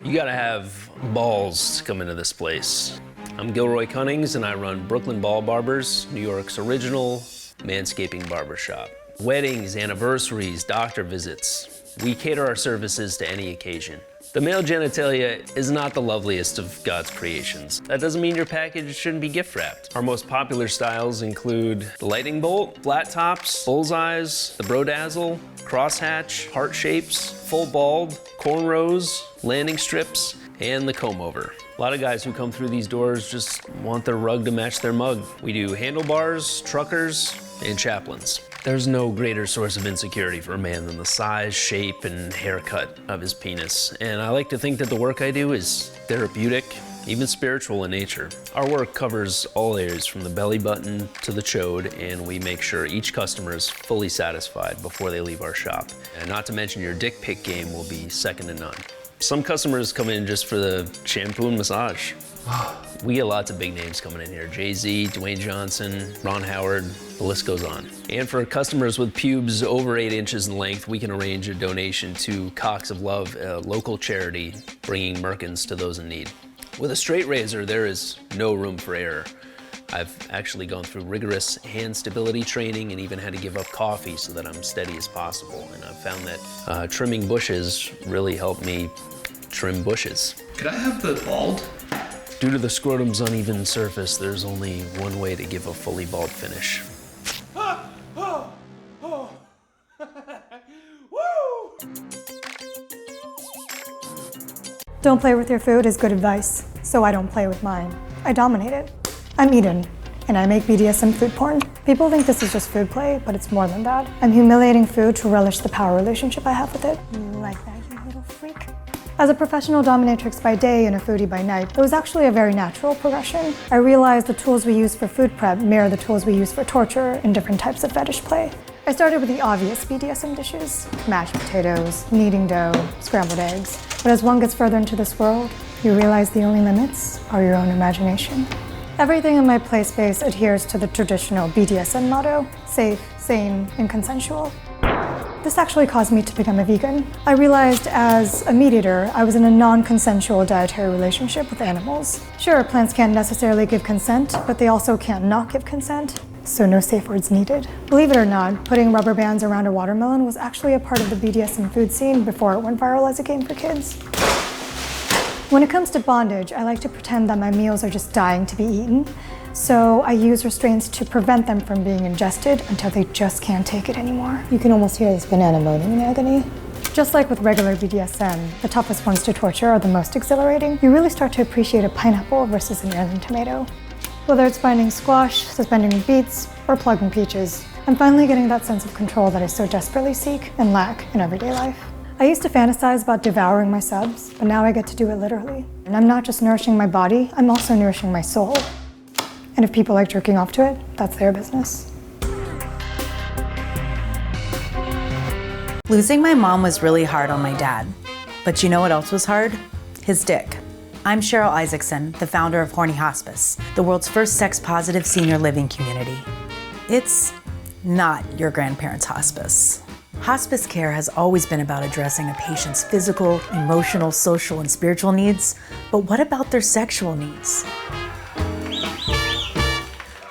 You gotta have balls to come into this place. I'm Gilroy Cunnings and I run Brooklyn Ball Barbers, New York's original manscaping barbershop. Weddings, anniversaries, doctor visits. We cater our services to any occasion. The male genitalia is not the loveliest of God's creations. That doesn't mean your package shouldn't be gift wrapped. Our most popular styles include the lightning bolt, flat tops, bullseyes, the brodazzle, crosshatch, heart shapes, full bald, cornrows, landing strips, and the comb over. A lot of guys who come through these doors just want their rug to match their mug. We do handlebars, truckers, and chaplains. There's no greater source of insecurity for a man than the size, shape, and haircut of his penis. And I like to think that the work I do is therapeutic, even spiritual in nature. Our work covers all areas from the belly button to the chode, and we make sure each customer is fully satisfied before they leave our shop. And not to mention your dick pic game will be second to none. Some customers come in just for the shampoo and massage. We get lots of big names coming in here. Jay-Z, Dwayne Johnson, Ron Howard, the list goes on. And for customers with pubes over 8 inches in length, we can arrange a donation to Cocks of Love, a local charity bringing merkins to those in need. With a straight razor, there is no room for error. I've actually gone through rigorous hand stability training and even had to give up coffee so that I'm steady as possible. And I've found that trimming bushes really helped me trim bushes. Could I have the bald? Due to the scrotum's uneven surface, there's only one way to give a fully bald finish. Don't play with your food is good advice, so I don't play with mine. I dominate it. I'm Eden, and I make BDSM food porn. People think this is just food play, but it's more than that. I'm humiliating food to relish the power relationship I have with it. Like that, you little freak? As a professional dominatrix by day and a foodie by night, it was actually a very natural progression. I realized the tools we use for food prep mirror the tools we use for torture in different types of fetish play. I started with the obvious BDSM dishes, mashed potatoes, kneading dough, scrambled eggs. But as one gets further into this world, you realize the only limits are your own imagination. Everything in my play space adheres to the traditional BDSM motto, safe, sane, and consensual. This actually caused me to become a vegan. I realized as a meat eater, I was in a non-consensual dietary relationship with animals. Sure, plants can't necessarily give consent, but they also can't not give consent, so no safe words needed. Believe it or not, putting rubber bands around a watermelon was actually a part of the BDSM food scene before it went viral as a game for kids. When it comes to bondage, I like to pretend that my meals are just dying to be eaten. So I use restraints to prevent them from being ingested until they just can't take it anymore. You can almost hear this banana moaning in agony. Just like with regular BDSM, the toughest ones to torture are the most exhilarating. You really start to appreciate a pineapple versus an heirloom tomato. Whether it's binding squash, suspending beets, or plugging peaches, I'm finally getting that sense of control that I so desperately seek and lack in everyday life. I used to fantasize about devouring my subs, but now I get to do it literally. And I'm not just nourishing my body, I'm also nourishing my soul. And if people like jerking off to it, that's their business. Losing my mom was really hard on my dad. But you know what else was hard? His dick. I'm Cheryl Isaacson, the founder of Horny Hospice, the world's first sex-positive senior living community. It's not your grandparents' hospice. Hospice care has always been about addressing a patient's physical, emotional, social, and spiritual needs, but what about their sexual needs?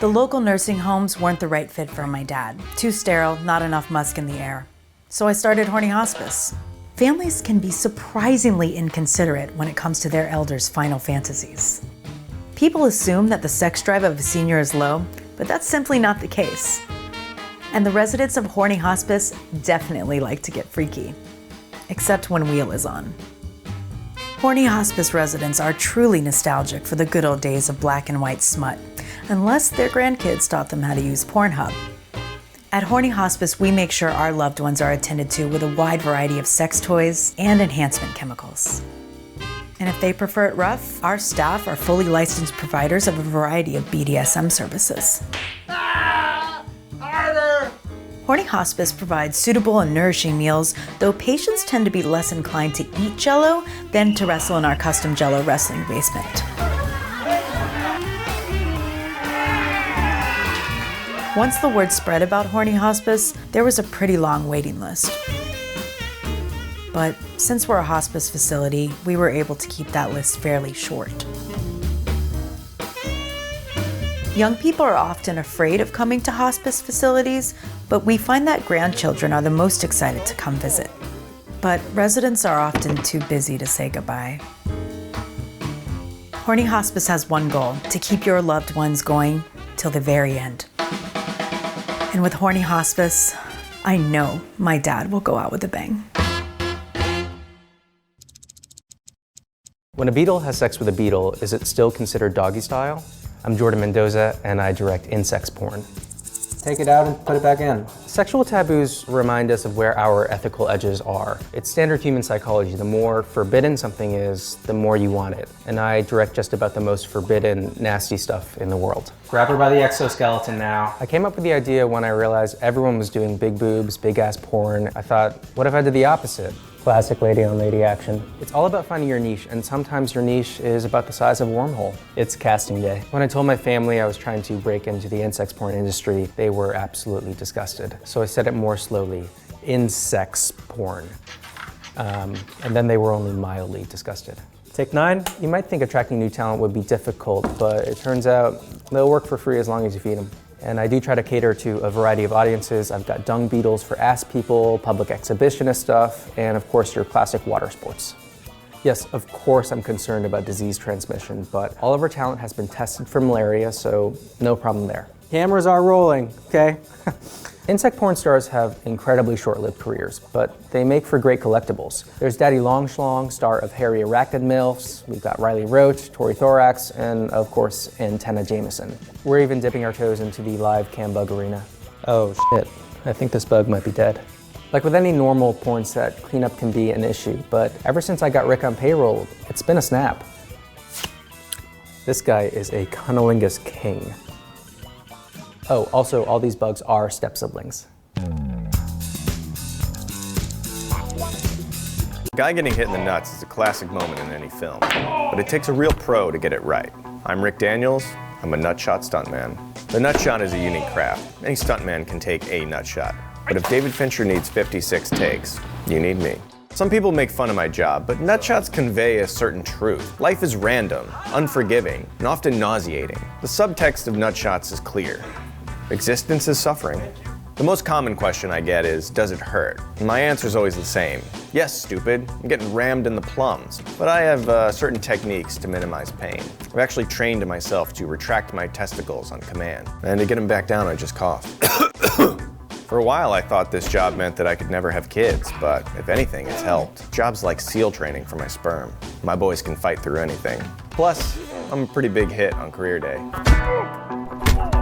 The local nursing homes weren't the right fit for my dad. Too sterile, not enough musk in the air. So I started Horny Hospice. Families can be surprisingly inconsiderate when it comes to their elders' final fantasies. People assume that the sex drive of a senior is low, but that's simply not the case. And the residents of Horny Hospice definitely like to get freaky, except when Wheel is on. Horny Hospice residents are truly nostalgic for the good old days of black and white smut, unless their grandkids taught them how to use Pornhub. At Horny Hospice, we make sure our loved ones are attended to with a wide variety of sex toys and enhancement chemicals. And if they prefer it rough, our staff are fully licensed providers of a variety of BDSM services. Horny Hospice provides suitable and nourishing meals, though patients tend to be less inclined to eat Jell-O than to wrestle in our custom Jell-O wrestling basement. Once the word spread about Horny Hospice, there was a pretty long waiting list. But since we're a hospice facility, we were able to keep that list fairly short. Young people are often afraid of coming to hospice facilities, but we find that grandchildren are the most excited to come visit. But residents are often too busy to say goodbye. Horny Hospice has one goal: to keep your loved ones going till the very end. And with Horny Hospice, I know my dad will go out with a bang. When a beetle has sex with a beetle, is it still considered doggy style? I'm Jordan Mendoza, and I direct insects porn. Take it out and put it back in. Sexual taboos remind us of where our ethical edges are. It's standard human psychology. The more forbidden something is, the more you want it. And I direct just about the most forbidden, nasty stuff in the world. Grab her by the exoskeleton now. I came up with the idea when I realized everyone was doing big boobs, big ass porn. I thought, what if I did the opposite? Classic lady on lady action. It's all about finding your niche, and sometimes your niche is about the size of a wormhole. It's casting day. When I told my family I was trying to break into the insects porn industry, they were absolutely disgusted. So I said it more slowly: insects porn. And then they were only mildly disgusted. Take 9. You might think attracting new talent would be difficult, but it turns out they'll work for free as long as you feed them. And I do try to cater to a variety of audiences. I've got dung beetles for ass people, public exhibitionist stuff, and of course your classic water sports. Yes, of course I'm concerned about disease transmission, but all of our talent has been tested for malaria, so no problem there. Cameras are rolling, okay? Insect porn stars have incredibly short-lived careers, but they make for great collectibles. There's Daddy Longschlong, star of Hairy Arachnid MILFs. We've got Riley Roach, Tori Thorax, and of course, Antenna Jameson. We're even dipping our toes into the live cam bug arena. Oh shit, I think this bug might be dead. Like with any normal porn set, cleanup can be an issue, but ever since I got Rick on payroll, it's been a snap. This guy is a cunnilingus king. Oh, also, all these bugs are step-siblings. A guy getting hit in the nuts is a classic moment in any film, but it takes a real pro to get it right. I'm Rick Daniels. I'm a nutshot stuntman. The nutshot is a unique craft. Any stuntman can take a nutshot, but if David Fincher needs 56 takes, you need me. Some people make fun of my job, but nutshots convey a certain truth. Life is random, unforgiving, and often nauseating. The subtext of nutshots is clear. Existence is suffering. The most common question I get is, does it hurt? And my answer is always the same. Yes, stupid, I'm getting rammed in the plums. But I have certain techniques to minimize pain. I've actually trained myself to retract my testicles on command. And to get them back down, I just cough. For a while, I thought this job meant that I could never have kids, but if anything, it's helped. Job's like SEAL training for my sperm. My boys can fight through anything. Plus, I'm a pretty big hit on career day.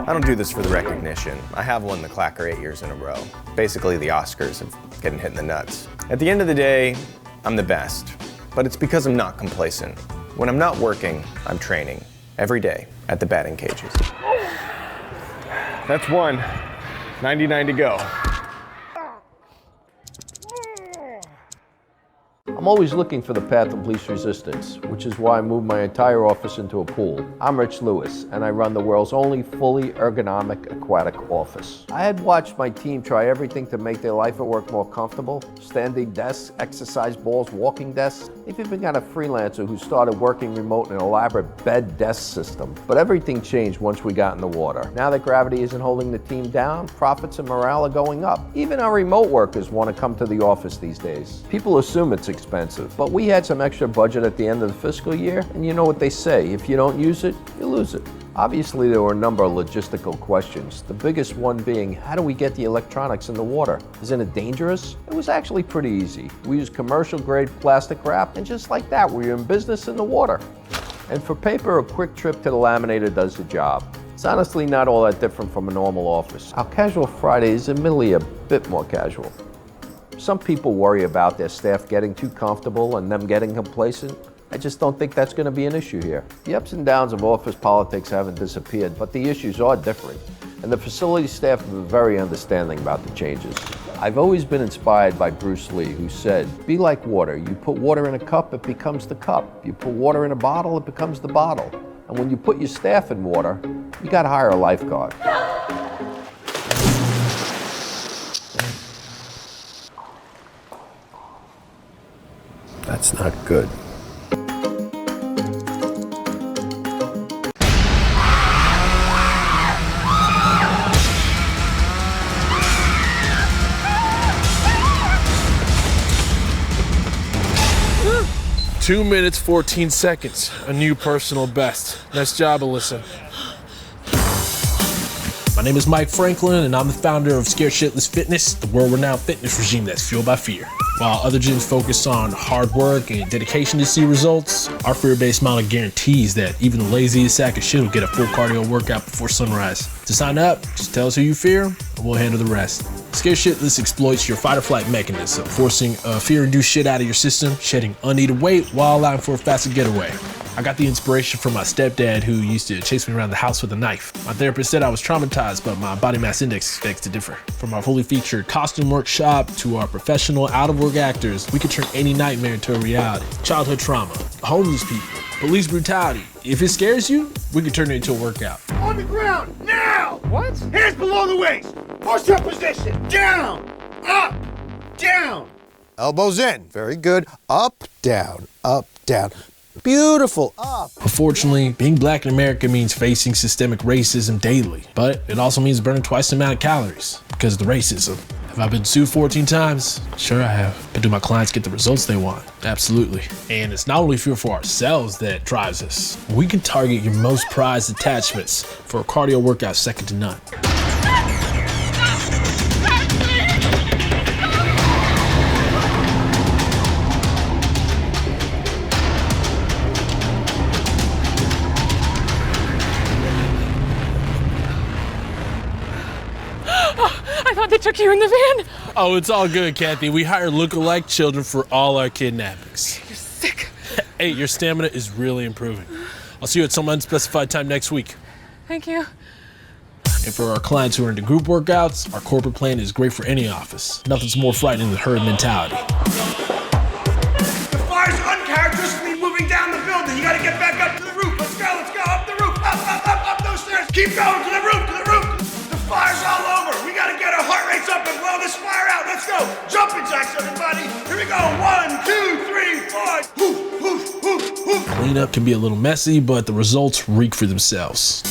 I don't do this for the recognition. I have won the Clacker 8 years in a row. Basically the Oscars of getting hit in the nuts. At the end of the day, I'm the best, but it's because I'm not complacent. When I'm not working, I'm training every day at the batting cages. That's 1, 99 to go. I'm always looking for the path of least resistance, which is why I moved my entire office into a pool. I'm Rich Lewis, and I run the world's only fully ergonomic aquatic office. I had watched my team try everything to make their life at work more comfortable: standing desks, exercise balls, walking desks. They've even got a freelancer who started working remote in an elaborate bed desk system. But everything changed once we got in the water. Now that gravity isn't holding the team down, profits and morale are going up. Even our remote workers want to come to the office these days. People assume it's expensive, but we had some extra budget at the end of the fiscal year, and you know what they say: if you don't use it, you lose it. Obviously, there were a number of logistical questions, the biggest one being, how do we get the electronics in the water? Isn't it dangerous? It was actually pretty easy. We used commercial-grade plastic wrap, and just like that, we were in business in the water. And for paper, a quick trip to the laminator does the job. It's honestly not all that different from a normal office. Our casual Friday is admittedly a bit more casual. Some people worry about their staff getting too comfortable and them getting complacent. I just don't think that's going to be an issue here. The ups and downs of office politics haven't disappeared, but the issues are different. And the facility staff have been very understanding about the changes. I've always been inspired by Bruce Lee, who said, be like water. You put water in a cup, it becomes the cup. You put water in a bottle, it becomes the bottle. And when you put your staff in water, you got to hire a lifeguard. That's not good. Two minutes, 14 seconds. A new personal best. Nice job, Alyssa. My name is Mike Franklin, and I'm the founder of Scared Shitless Fitness, the world-renowned fitness regime that's fueled by fear. While other gyms focus on hard work and dedication to see results, our fear-based model guarantees that even the laziest sack of shit will get a full cardio workout before sunrise. To sign up, just tell us who you fear, and we'll handle the rest. Scared Shitless exploits your fight or flight mechanism, forcing fear-induced shit out of your system, shedding unneeded weight while allowing for a faster getaway. I got the inspiration from my stepdad, who used to chase me around the house with a knife. My therapist said I was traumatized, but my body mass index begs to differ. From our fully featured costume workshop to our professional out-of-work actors, we can turn any nightmare into a reality. Childhood trauma, homeless people, police brutality. If it scares you, we can turn it into a workout. On the ground, now! What? Hands below the waist! Push-up position! Down! Up! Down! Elbows in. Very good. Up, down, up, down. Beautiful. Up. Unfortunately, being black in America means facing systemic racism daily, but it also means burning twice the amount of calories because of the racism. Have I been sued 14 times? Sure I have. But do my clients get the results they want? Absolutely. And it's not only fear for ourselves that drives us. We can target your most prized attachments for a cardio workout second to none. I thought they took you in the van. Oh, it's all good, Kathy. We hire look-alike children for all our kidnappings. You're sick. Hey, your stamina is really improving. I'll see you at some unspecified time next week. Thank you. And for our clients who are into group workouts, our corporate plan is great for any office. Nothing's more frightening than herd mentality. The fire's uncharacteristically moving down the building. You gotta get back up to the roof. Let's go, up the roof. Up those stairs. Keep going to the roof, The fire's all over. We gotta get our heart rates up and blow this fire out. Let's go. Jumping jacks, everybody. Here we go. 1, 2, 3, 4. Hoof, hoof, hoof, hoof. Cleanup can be a little messy, but the results reek for themselves.